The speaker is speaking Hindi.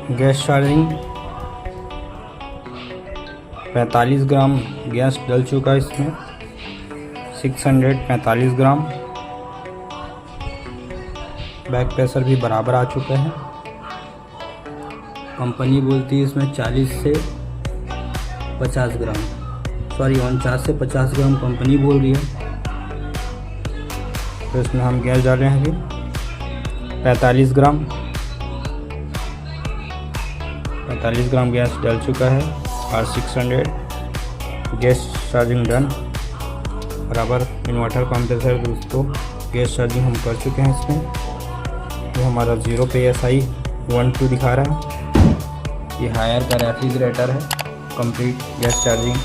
गैस चार्जिंग 45 ग्राम गैस डल चुका है इसमें, 645 ग्राम। बैक प्रेशर भी बराबर आ चुका है। कंपनी बोलती है इसमें 40 से 50 ग्राम, सॉरी 49 से 50 ग्राम कंपनी बोल रही है। तो इसमें हम गैस डाल रहे हैं अभी 45 ग्राम। 45 ग्राम गैस डल चुका है और 600 गैस चार्जिंग डन। बराबर इन्वर्टर कंप्रेसर दोस्तों गैस चार्जिंग हम कर चुके हैं इसमें। तो हमारा 0 पे SI 12 दिखा रहा है। ये हायर का रेफ्रिजरेटर है। Complete gas charging